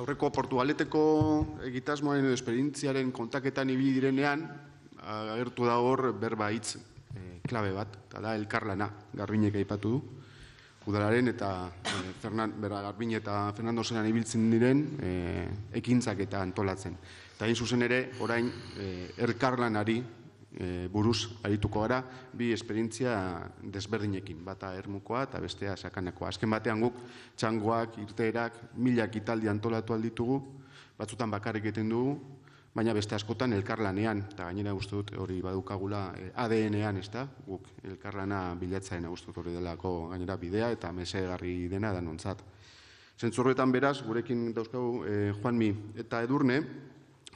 aurreko Portugaleteko egitasmoaren edo esperientziaren kontaketan ibili direnean, agertu da hor berba hitz klabe bat, eta da elkarlana, Garbiñek aipatu du. Udalaren eta Garbin eta Fernando Zenan ibiltzen diren ekintzak eta antolatzen. Eta hain zuzen ere, orain elkarlanari buruz arituko gara, bi esperientzia desberdinekin, bata Ermukoa eta bestea Sakanakoa. Azken batean guk txangoak, irteerak, 1000 ekitaldi antolatu alditugu, batzutan bakarrik egiten dugu, baina beste askotan elkarlanean, eta gainera uste dut hori badukagula ADN-ean, ez da, guk elkarlana bilatzaena uste dut hori delako gainera bidea eta mesegarri dena danontzat. Zentzurretan beraz, gurekin dauzkagu Juanmi eta Edurne.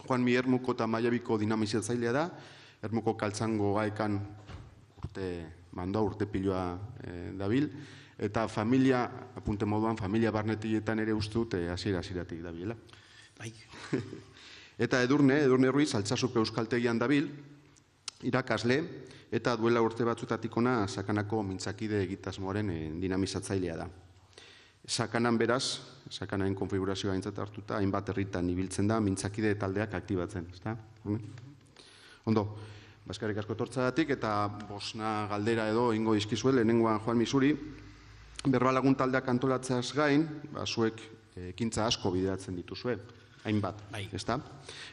Juanmi Ermuko eta Maiabiko dinamizatzailea da, Ermuko kaltzango gaekan urte piloa dabil, eta familia, apunte moduan, familia barnetietan ere uste dut hasiera-hasieratik dabilela. Bai. Eta Edurne Ruiz, Altsasupe Euskaltegian dabil, irakasle, eta duela urte batzutatik ona Sakanako mintzakide egitasmoaren dinamizatzailea da. Sakanan beraz, Sakanaen konfigurazioa aintzat hartuta, hainbat herritan ibiltzen da, mintzakide taldeak aktibatzen, ezta? Ondo, baskarrik asko etortzagatik eta bosna galdera edo ingo dizkizue, lehenengoan Juanmi zuri, berbalagun taldeak antolatzeaz gain, zuek ekintza asko bideratzen dituzue, hainbat, ezta?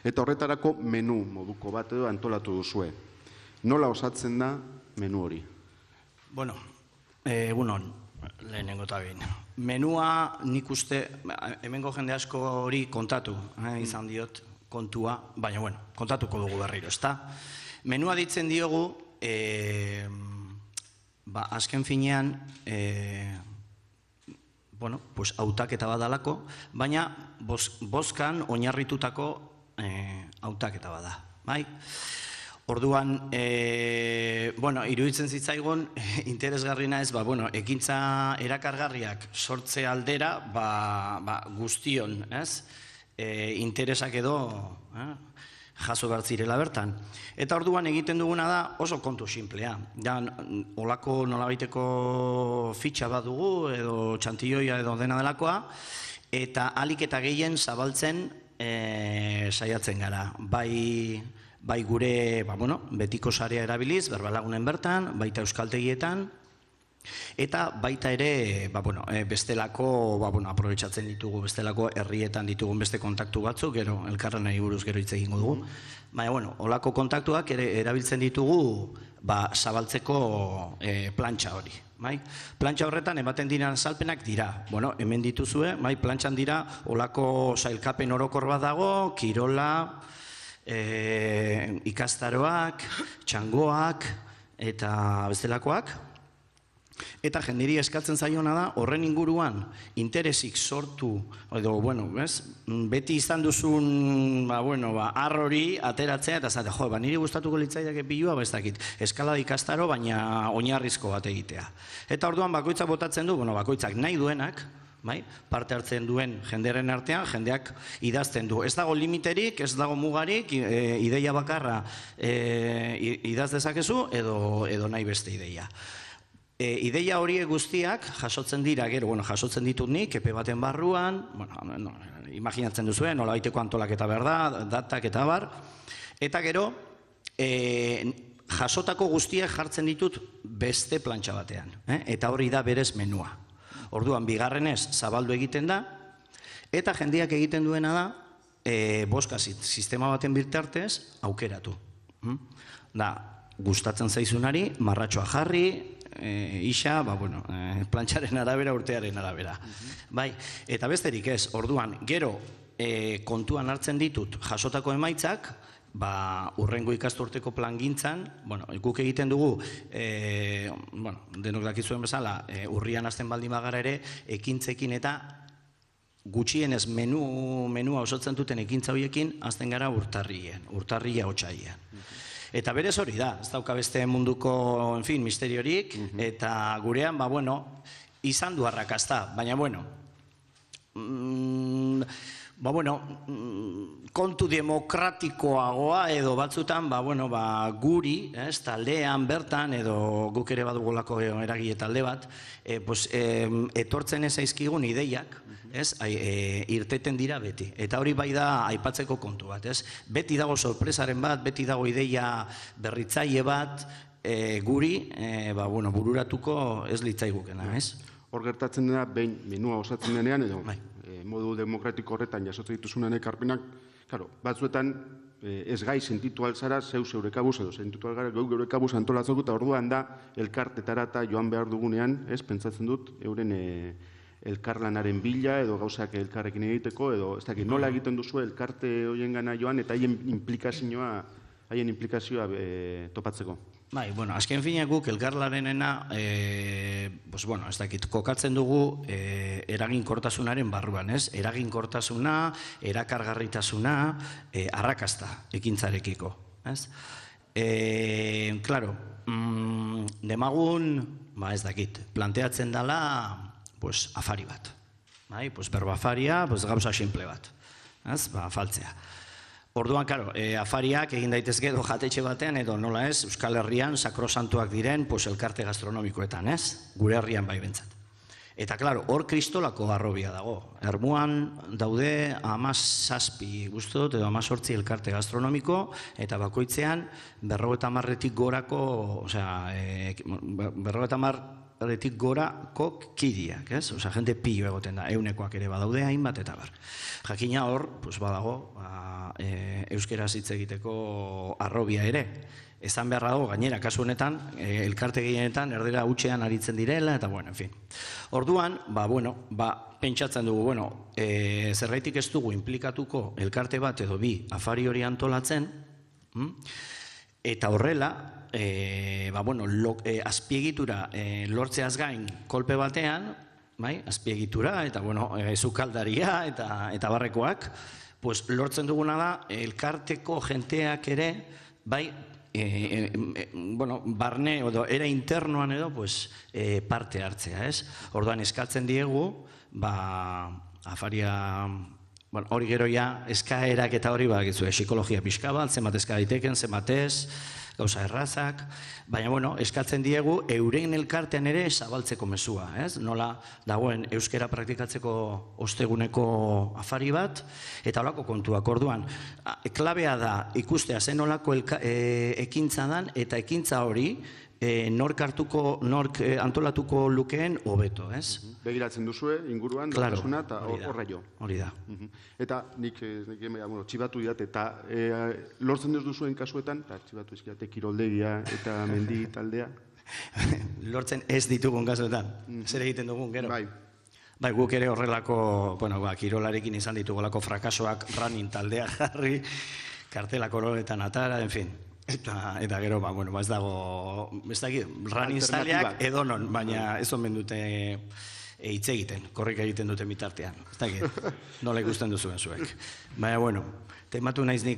Eta horretarako menu moduko bat edo antolatu duzue. Nola osatzen da menu hori? Bueno, egunon, lehenengo eta behin. Menua nik uste, hemengo jende asko hori kontatu, izan diot kontua, baina bueno, kontatuko dugu berriro, ezta? Menua ditzen diogu, azken finean, bueno, pues hautaketa badalako, baina bozkan oinarritutako hautaketa bada, bai? Orduan, bueno, iruditzen zitzaigun, interesgarrina ez, bueno, ekintza erakargarriak sortze aldera, guztion, ez? Interesak edo jaso behar zirela bertan. Eta orduan egiten duguna da oso kontu simplea. Olako nolabaiteko fitxa bat dugu, edo txantioia edo dena delakoa, eta ahalik eta gehien zabaltzen saiatzen gara. Bai gure betiko sarea erabiliz, berbalagunen bertan, baita euskaltegietan, eta baita ere, bestelako, aprobetxatzen ditugu, bestelako herrietan ditugun beste kontaktu batzuk, gero, elkarrenari buruz gero hitz egingo dugu. Baina, olako kontaktuak erabiltzen ditugu zabaltzeko plantxa hori. Plantxa horretan ematen diren azalpenak dira. Hemen dituzue, plantxan dira, olako sailkapen orokor bat dago, kirola, ikastaroak, txangoak, eta bestelakoak. Eta jendiri eskatzen zaiona da, horren inguruan interesik sortu, edo, beti izan duzun, arrori ateratzea, eta zate, niri gustatuko litzaidak pilua, ez dakit, eskalada ikastaro, baina oinarrizko bat egitea. Eta orduan bakoitzak botatzen du, bakoitzak nahi duenak, parte hartzen duen jenderen artean, jendeak idazten du. Ez dago limiterik, ez dago mugarik, ideia bakarra idaz dezakezu, edo nahi beste ideia. Ideia horiek guztiak jasotzen dira, gero, jasotzen ditut nik, epe baten barruan, imaginatzen duzuen, nolabaiteko antolaketa behar da, datak eta bar, eta gero, jasotako guztiak jartzen ditut beste plantxa batean, eta hori da berez menua. Orduan, bigarrenez, zabaldu egiten da, eta jendeak egiten duena da, boska sistema baten bitartez, aukeratu. Gustatzen zaizunari, marratxoa jarri, isa, plantxaren arabera, urtearen arabera. Eta besterik ez, orduan, gero kontuan hartzen ditut jasotako emaitzak, urrengo ikasturteko plangintzan, guk egiten dugu, denok dakizuen bezala, urrian hasten baldin bagara ere, ekintzekin eta gutxienez menua osotzen duten ekintza horiekin, hasten gara urtarria otsaien. Eta berez hori da, ez dauka beste munduko, misteriorik, eta gurean, izan du arrakasta, baina kontu demokratikoagoa edo batzutan, guri, taldean bertan, edo guk ere badugolako eragile talde bat, etortzen ez zaizkigun ideiak, irteten dira beti. Eta hori bai da aipatzeko kontu bat, beti dago sorpresaren bat, beti dago ideia berritzaile bat, guri, bururatuko ez litzaigukena, ez? Hor gertatzen dena, behin menua osatzen denean, edo modu demokratiko horretan jasotzen dituzunan ekarpenak, batzuetan ez gai sentitu alzara zeure kabuz, edo sentitu algara geure kabuz antolatzeko, eta orduan da elkartetara eta joan behar dugunean, pentsatzen dut, euren elkarlanaren bila, edo gauzak elkarrekin egiteko, edo ez dakit, nola egiten duzu elkarte horien gana joan, eta haien implikazioa topatzeko. Azken finean guk elkarlarenena, ez dakit, kokatzen dugu eraginkortasunaren barruan, ez? Eraginkortasuna, erakargarritasuna, arrakasta ekintzarekiko, ez? Claro, demagun, ez dakit, planteatzen dela afari bat, berba afaria, gauza simple bat, faltzea. Orduan, afariak egin daitezke edo jatetxe batean, edo nola ez, Euskal Herrian sakrosantuak diren elkarte gastronomikoetan, ez? Gure herrian bai bentsat. Eta, hor kristolako arrobia dago. Ermuan daude 17 guztot, edo 18 elkarte gastronomiko, eta bakoitzean 50 gorako, gorako kidiak, ez? Jende pilo egoten da, eunekoak ere badaude hainbat eta bar. Jakina hor, badago, euskeraz hitz egiteko arrobia ere. Ezan beharra dago, gainera, kasu honetan, elkarte gehienetan, erdera hutsean aritzen direla, eta en fin. Orduan, pentsatzen dugu, zerraitik ez dugu implikatuko elkarte bat edo bi afari hori antolatzen, eta horrela, azpiegitura lortzeaz gain kolpe batean, azpiegitura eta sukaldaria eta barrekoak, lortzen duguna da elkarteko jenteak ere, barne edo era internoan edo parte hartzea, ez? Orduan eskatzen diegu, afaria, hori gero ja, eskaerak eta hori psikologia pixka bat, zenbat eska daiteken, zenbat ez, gauza errazak, baina, eskatzen diegu euren elkartean ere zabaltzeko mezua, ez? Nola dagoen euskera praktikatzeko osteguneko afari bat, eta holako kontuak. Orduan, klabea da ikustea zen olako ekintza dan, eta ekintza hori nork antolatuko lukeen hobeto, ez? Begiratzen duzue, inguruan, datasuna eta horra jo. Hori da. Eta nik txibatu diat, eta lortzen ez duzuen kasuetan, eta txibatu izkiate kiroldegia eta mendi taldea. Lortzen ez ditugun kasuetan, zer egiten dugun, gero? Bai, guk ere horrelako, kirolarekin izan ditugolako frakasoak running taldea jarri, kartela koroletan atara, en fin. Eta gero, ez dago, running zaleak edo non, baina ez omen dute hitz egiten, korrika egiten dute mitartean. Ez dakit, nola ikusten duzuen zuek. Baina, tematu naiz ni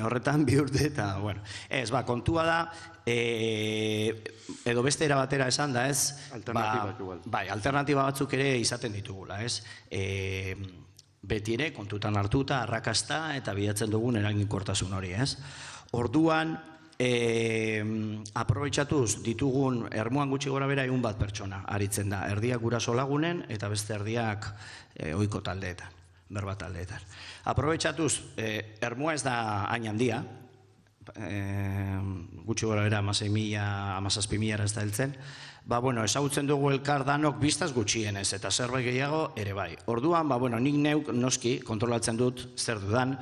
horretan bi urte, eta, ez, kontua da, edo beste era batera esan da, ez? Alternatibak igual. Bai, alternatiba batzuk ere izaten ditugula, ez? Beti ere, kontutan hartuta, arrakasta eta bilatzen dugun eraginkortasun hori, ez? Orduan, aprobetxatuz ditugun ermuan gutxi gora bera egun bat pertsona aritzen da. Erdiak guraso lagunen eta beste erdiak ohiko taldeetan, berba taldeetan. Aprobetxatuz, ermua ez da hain handia, gutxi gora bera 16.000 ez da heltzen, ezagutzen dugu elkar danok biztaz gutxienez eta zerbait gehiago ere bai. Orduan, nik neuk noski kontrolatzen dut zer dudan,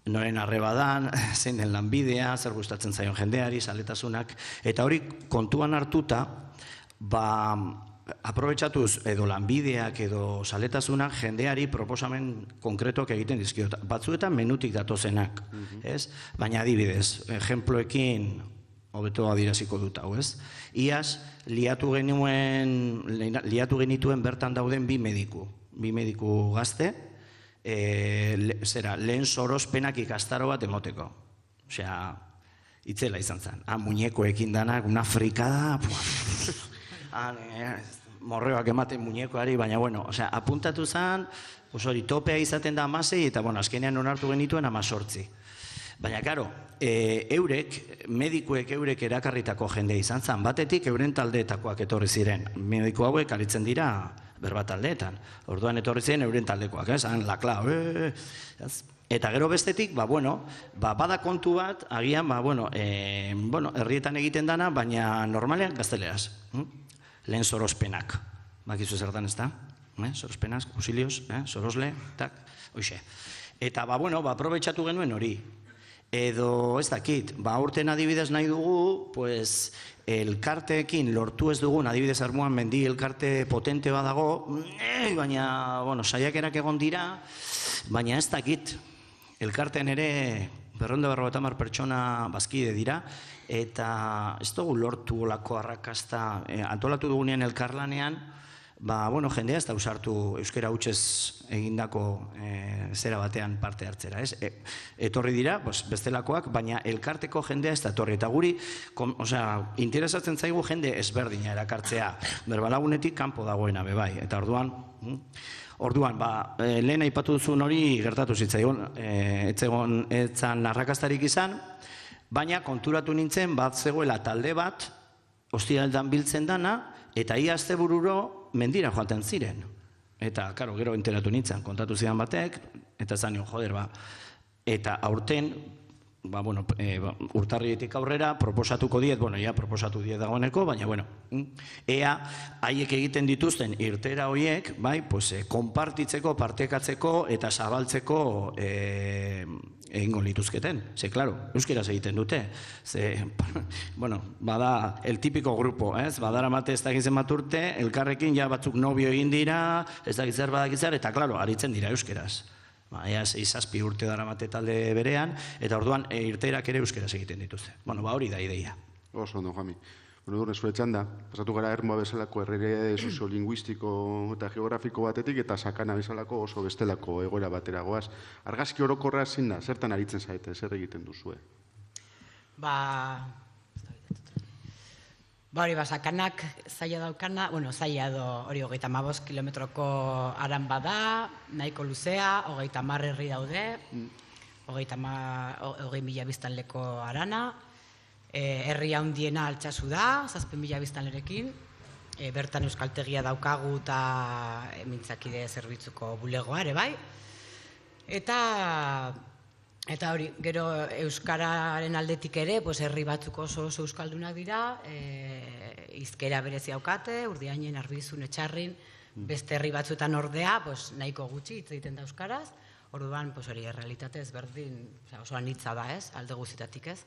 noren arreba dan, zein den lanbidea, zer gustatzen zaion jendeari, zaletasunak, eta hori kontuan hartuta, aprobetxatuz edo lanbideak edo zaletasunak jendeari proposamen konkretuak egiten dizkiot. Batzuetan menutik datozenak, ez? Baina adibidez, ejemploekin hobeto adiraziko dut hau, ez? Iaz, liatu genituen bertan dauden bi mediku gazte, lehen sorospenak ikastaro bat emoteko. Osea, itzela izan zen. Muñekoekin danak, una frikada, morreoak ematen muñekoari, baina, bueno, apuntatu zen, hori topea izaten da 16, eta, bueno, azkenean onartu genituen 18. Baina, karo, medikuek eurek erakarritako jende izan zen, batetik euren taldeetakoak etorri ziren. Mediku hauek aritzen dira berbat taldeetan. Orduan etorri ziren euren taldekoak, zan lakla, eta gero bestetik, bada kontu bat, agian, herrietan egiten dana, baina normalean gazteleraz. Lehen sorospenak. Bakizu zertan ez da? Sorospenak, auxilios, sorosle, tak, hoxe. Eta, aprobetxatu genuen hori. Edo, ez dakit, aurten adibidez nahi dugu, elkarteekin lortu ez dugun, adibidez Armuan mendi elkarte potente badago, baina, saiakerak egon dira, baina ez dakit, elkartean ere 250 pertsona bazkide dira, eta ez dugu lortu olako arrakasta, antolatu dugunean elkarlanean, jendea ez da usartu euskera hutsez egindako zera batean parte hartzera, ez? Etorri dira, bestelakoak, baina elkarteko jendea ez da etorri, eta guri, interesatzen zaigu jende ezberdina erakartzea, berbalagunetik kanpo dagoena bebai, eta orduan, lehen aipatu duzun hori gertatu zitzaigun, etzan arrakastarik izan, baina konturatu nintzen bat zegoela talde bat, ostiraletan biltzen dana, eta ia astebururo mendira joaten ziren. Eta, karo, gero enteratu nintzen, kontatu zidan batek, eta zan nion, eta aurten, urtarrietik aurrera, proposatuko diet, proposatu diet dagoeneko, baina, ea, haiek egiten dituzten irtera horiek, konpartitzeko, partekatzeko, eta zabaltzeko egingo lituzketen. Ze, klaro, euskeraz egiten dute. Ze, bada el típico grupo, ez? Badara mate ez dakitzen bat urte, elkarrekin ja batzuk nobio egin dira, ez dakitzer badakitzer, eta, klaro, aritzen dira euskeraz. Ea 6-7 urte dara mate talde berean, eta orduan irteerak ere euskeraz egiten dituzte. Hori da ideia. Oso, ondo, Jami. Durne, zure txanda, pasatu gara Ermua bezalako errege soziolinguistiko eta geografiko batetik, eta Sakana bezalako oso bestelako egoera batera goaz. Argazki orokorra ezin da, zertan aritzen zaite, zer egiten duzue? Sakanak zaila daukana, zaila edo hori 35 kilometroko aran bada, nahiko luzea, 30 herri daude, 20.000 biztanleko arana, herri handiena Altsasu da, 7.000 biztanlerekin, bertan euskaltegia daukagu eta mintzakide zerbitzuko bulegoa ere bai. Eta hori, gero euskararen aldetik ere, herri batzuk oso euskaldunak dira, hizkera berezi daukate, Urdiainen, Arbizun, Etxarrin, beste herri batzuetan ordea, nahiko gutxi hitz egiten da euskaraz, orduan hori errealitate ezberdin, oso anitza da ez, alde guztietatik ez.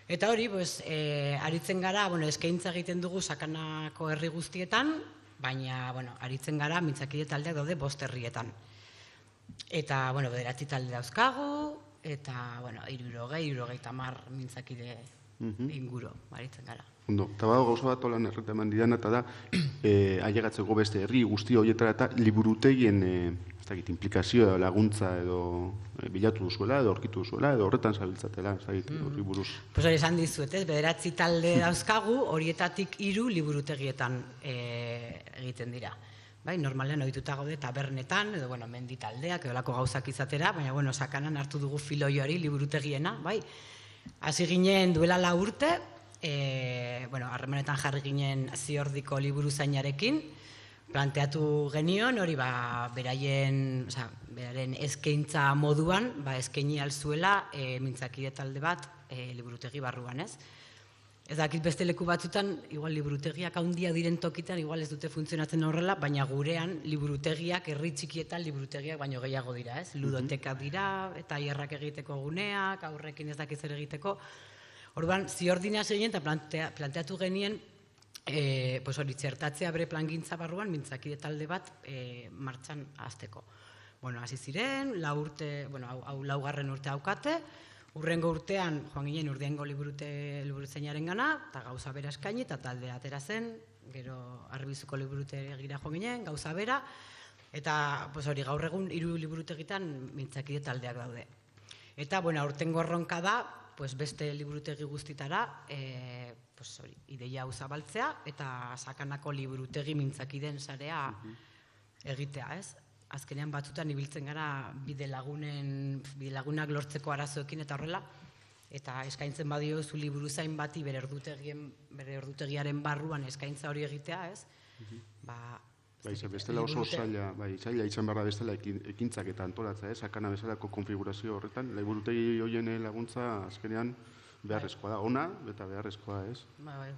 Eta hori, aritzen gara, eskaintza egiten dugu Sakanako herri guztietan, baina, aritzen gara, mintzakide taldeak daude 5 herrietan. Eta, 9 talde dauzkagu, eta, 60 mintzakide inguru, aritzen gara. Ondo, eta badago gauza bat olan erreta eman didana, eta da, ailegatzeko beste herri guzti horietara eta liburutegien implikazioa, laguntza edo bilatu duzuela, edo aurkitu duzuela, edo horretan zabiltzatela, horri buruz. Hori esan dizuet, 9 talde dauzkagu, horietatik 3 liburutegietan egiten dira. Normalean ohituta gaude tabernetan, edo mendi taldeak, edo lako gauzak izatera, baina Sakanan hartu dugu filoi hori liburutegiena, hasi ginen duela 4 urte, harremanetan jarri ginen Ziordiko liburuzainarekin, planteatu genion, hori beraien eskaintza moduan, eskaini alzuela mintzakide talde bat liburutegi barruan, ez? Ez dakit beste leku batzutan, igual liburutegiak handia diren tokitan, igual ez dute funtzionatzen horrela, baina gurean liburutegiak, herri txikietan liburutegiak baino gehiago dira, ez? Ludotekak dira, eta hierrak egiteko guneak, aurrekin ez dakit zer egiteko. Orduan, Ziordina ginen eta planteatu genien, hori txertatzea bere plangintza barruan, mintzakide talde bat martxan hasteko. Hasi ziren, 4. urte haukate, urrengo urtean joan ginen Urdiaingo liburutzainaren gana, eta gauza bera eskaini, eta talde atera zen, gero Arbizuko liburutegira joan ginen, gauza bera, eta hori gaur egun 3 liburutegitan mintzakide taldeak daude. Eta, aurtengo erronka da, pues beste liburutegi guztitara, pues hori, ideia hau zabaltzea, eta Sakanako liburutegi mintzakideen sarea egitea, ez? Azkenean batzutan ibiltzen gara bidelagunak lortzeko arazoekin eta horrela, eta eskaintzen badiozu liburuzain bati bere ordutegiaren barruan eskaintza hori egitea, ez? Bestela oso zaila izan behar da bestela ekintzak eta antolatza, Sakana bezalako konfigurazio horretan, liburutegi horien laguntza azkenean beharrezkoa da, ona eta beharrezkoa, ez?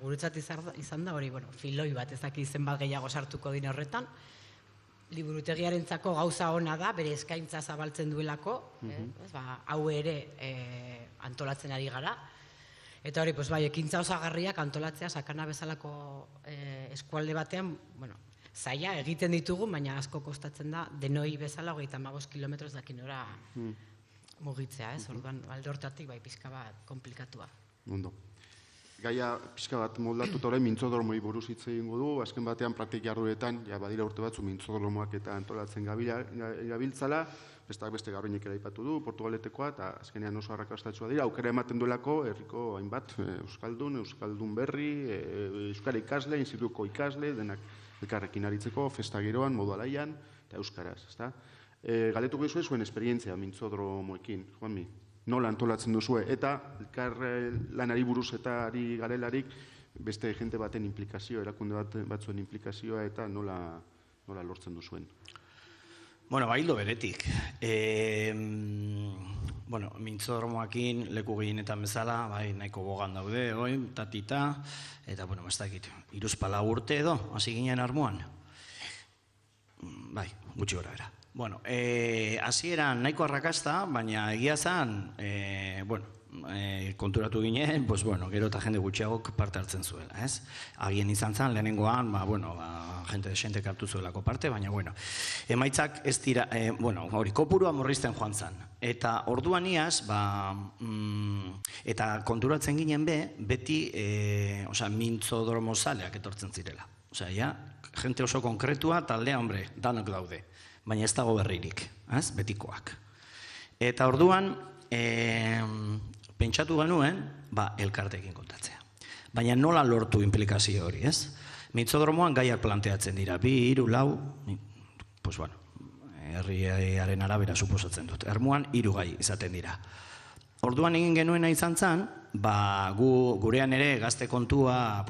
Guretzat izan da hori, filoi bat, ezak zenbat gehiago sartuko dine horretan, liburutegiarentzako gauza ona da, bere eskaintza zabaltzen duelako, hau ere antolatzen ari gara, eta hori, ekintza osagarriak antolatzea Sakana bezalako eskualde batean, zaila egiten ditugu, baina asko kostatzen da, denoi bezala 35 kilometroz dakinora mugitzea, ez? Orduan, alde hortatik, pixka bat komplikatua. Ondo. Gaia pixka bat moldatuta orain mintzodromoi buruz hitz egingo du, azken batean praktik jarduetan, badira urte batzu mintzodromoak eta antolatzen gabiltzala, besteak beste Garbiñek ere aipatu du, Portugaletekoa, eta azkenean oso arrakastatsua dira, aukera ematen duelako herriko hainbat euskaldun berri, euskara ikasle, institutuko ikasle, denak elkarrekin aritzeko, festa giroan, modu alaian, eta euskaraz, ezta? Galdetuko duzue zuen esperientzia mintzodromoekin, Juanmi? Nola antolatzen duzue, eta elkar lanari buruz eta ari garelarik beste jente baten implikazioa, erakunde batzuen implikazioa eta nola lortzen duzuen? Hildo beretik. Mintzodromoakin leku gehienetan bezala, nahiko bogan daude, tatita, eta, ez dakit, 3-4 urte edo, hasi ginen armuan. Gutxi gora bera. Hasieran nahiko arrakasta, baina egia zen, konturatu ginen, gero eta jende gutxiagok parte hartzen zuela, ez? Agien izan zen, lehenengoan, jente desentek hartu zuelako parte, baina, emaitzak ez dira, kopurua morrizten joan zen. Eta orduan iaz, eta konturatzen ginen beti, mintzodromozaleak etortzen zirela. Jente oso konkretua, taldea, danok daude. Baina ez dago berririk, betikoak. Eta orduan, pentsatu genuen, elkarteekin kontatzea. Baina nola lortu implikazio hori, ez? Mintzodromoan gaiak planteatzen dira, 2, 3, lau, herriaren arabera suposatzen dut. Ermuan 3 gai izaten dira. Orduan egin genuena izan zen, gurean ere gazte kontua,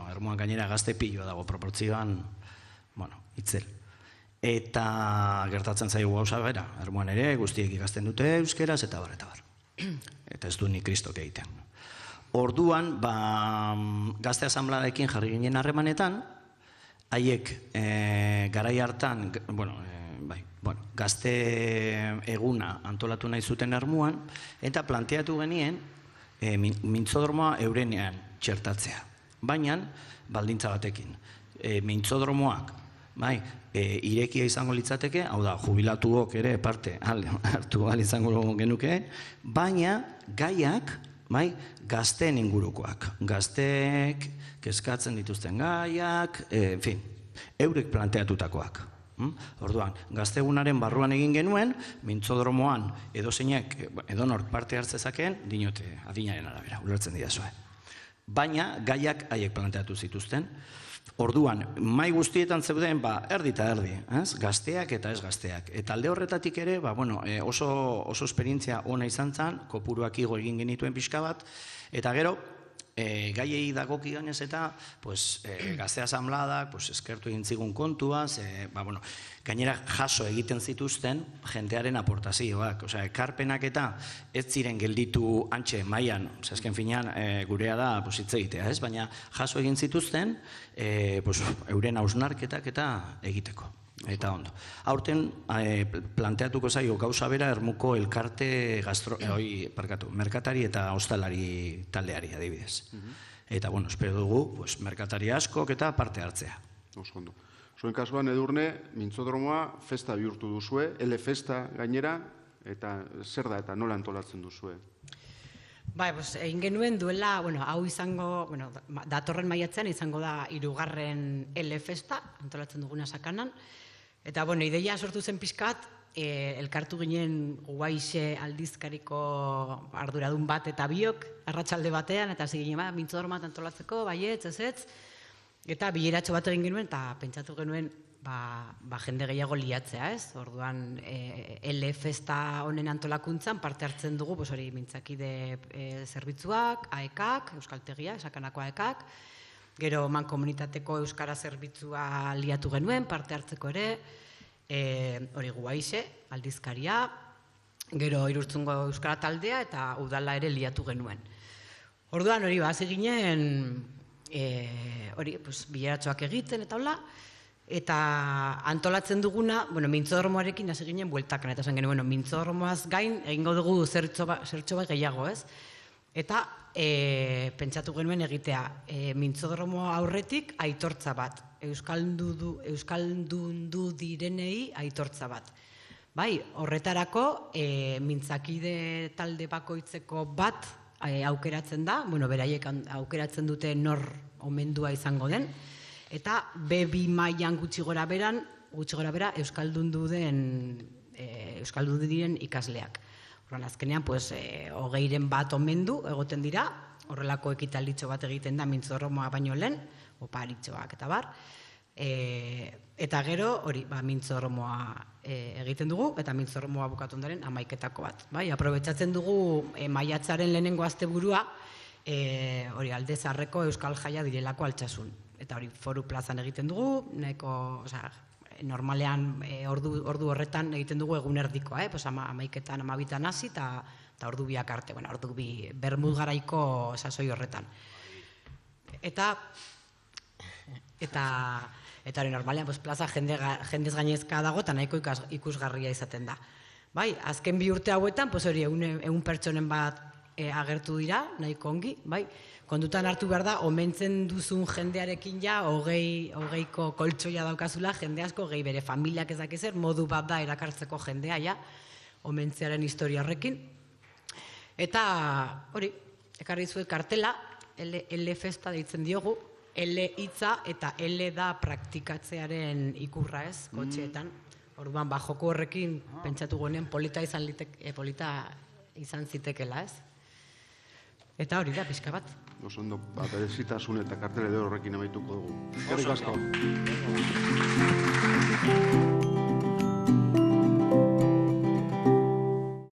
ermuan gainera gazte piloa dago proportzioan, itzel. Eta gertatzen zaigu gauza bera, ermuan ere, guztiek ikasten dute euskeraz, eta bar. Eta ez du ni kristok egiten. Orduan, gazte asanbladekin jarri ginen harremanetan, haiek garai hartan, gazte eguna antolatu nahi zuten ermuan, eta planteatu genien mintzodromoa eurenean txertatzea. Baina, baldintza batekin, mintzodromoak, irekia izango litzateke, hau da, jubilatuok ere parte hartu izango genuke, baina gaiak gazteen ingurukoak. Gazteek kezkatzen dituzten gaiak, eurek planteatutakoak. Orduan, gaztegunaren barruan egin genuen, mintzodromoan edonort parte hartzezakeen, dinote adinaren arabera, ulertzen didazue. Baina gaiak haiek planteatu zituzten. Orduan, mai guztietan zeuden, erdi eta erdi, gazteak eta ez gazteak. Eta alde horretatik ere, oso esperientzia ona izan zen, kopuruak igo egin genituen pixka bat, eta gero, gaiei dagokionez eta gazte asanbladak eskertu egin zigun kontuaz, gainera jaso egiten zituzten jendearen aportazioak, ekarpenak eta ez ziren gelditu antxe mailan, azken finean gurea da hitz egitea, baina jaso egin zituzten euren hausnarketak eta egiteko. Eta ondo. Aurten planteatuko zaio gauza bera ermuko elkarte merkatari eta ostalari taldeari adibidez. Eta, espero dugu, merkatari askok eta parte hartzea. Oso ondo. Zuen kasuan, Edurne, mintzodromoa festa bihurtu duzue, festa gainera, eta zer da eta nola antolatzen duzue? Egin genuen duela, hau izango, datorren maiatzean izango da 3. festa, antolatzen duguna Sakanan. Eta, ideia sortu zen pixkat, elkartu ginen Guaixe aldizkariko arduradun bat eta biok, arratsalde batean, eta hasi ginen, mintzodormo bat antolatzeko, baietz, ezetz, eta bileratxo bat egin genuen, eta pentsatu genuen, jende gehiago liatzea, ez? Orduan, Festa honen antolakuntzan parte hartzen dugu, hori mintzakide zerbitzuak, AEKak, Euskaltegia, esakanako AEKak, gero mankomunitateko euskara zerbitzua liatu genuen, parte hartzeko ere, hori Guaixe, aldizkaria, gero Irurtzungo euskara taldea eta udala ere liatu genuen. Orduan hori hasi ginen, hori bileratxoak egiten eta hola, eta antolatzen duguna, mintzodormoarekin hasi ginen bueltakan, eta esan genuen, mintzodormoaz gain egingo dugu zertxo bat gehiago, ez? Eta pentsatu genuen egitea, mintzodormo aurretik aitortza bat, euskaldundu direnei aitortza bat. Bai, horretarako mintzakide talde bakoitzeko bat aukeratzen da, beraiek aukeratzen dute nor omendua izango den, eta B2 mailan gutxi gora bera euskaldundu diren ikasleak. Horren azkenean, 20 bat omendu egoten dira, horrelako ekitalditxo bat egiten da mintzodormoa baino lehen, oparitxoak eta bar, eta gero hori mintzodormoa egiten dugu, eta mintzodormoa bukatu ondaren 11etako bat. Aprobetxatzen dugu maiatzaren lehenengo asteburua, hori Aldezarreko Euskal Jaia direlako Altsasun. Eta hori Foru Plazan egiten dugu, nahiko, normalean ordu horretan egiten dugu egun erdikoa, 11etan 12etan hasi eta ordu biak arte, ordu bi Bermud garaiko sasoi horretan. Eta hori normalean plaza jendez gainezka dago eta nahiko ikusgarria izaten da. Azken 2 urte hauetan, hori 100 pertsonen bat agertu dira, nahiko ongi, kondutan hartu behar da, omentzen duzun jendearekin ja, 20ko koltsoia daukazula, jende asko, bere familiak ez dakizer, modu bat da erakartzeko jendea, ja, omentzearen historia horrekin. Eta, hori, ekarri zuet kartela, L Festa deitzen diogu, L hitza eta L da praktikatzearen ikurra ez, kotxeetan. Orduan, joko horrekin, pentsatu gonean, polita izan zitekela ez. Eta hori da, pixka bat. Osondo, berezitasun eta kartele horrekin amaituko dugu. Eskerrik asko.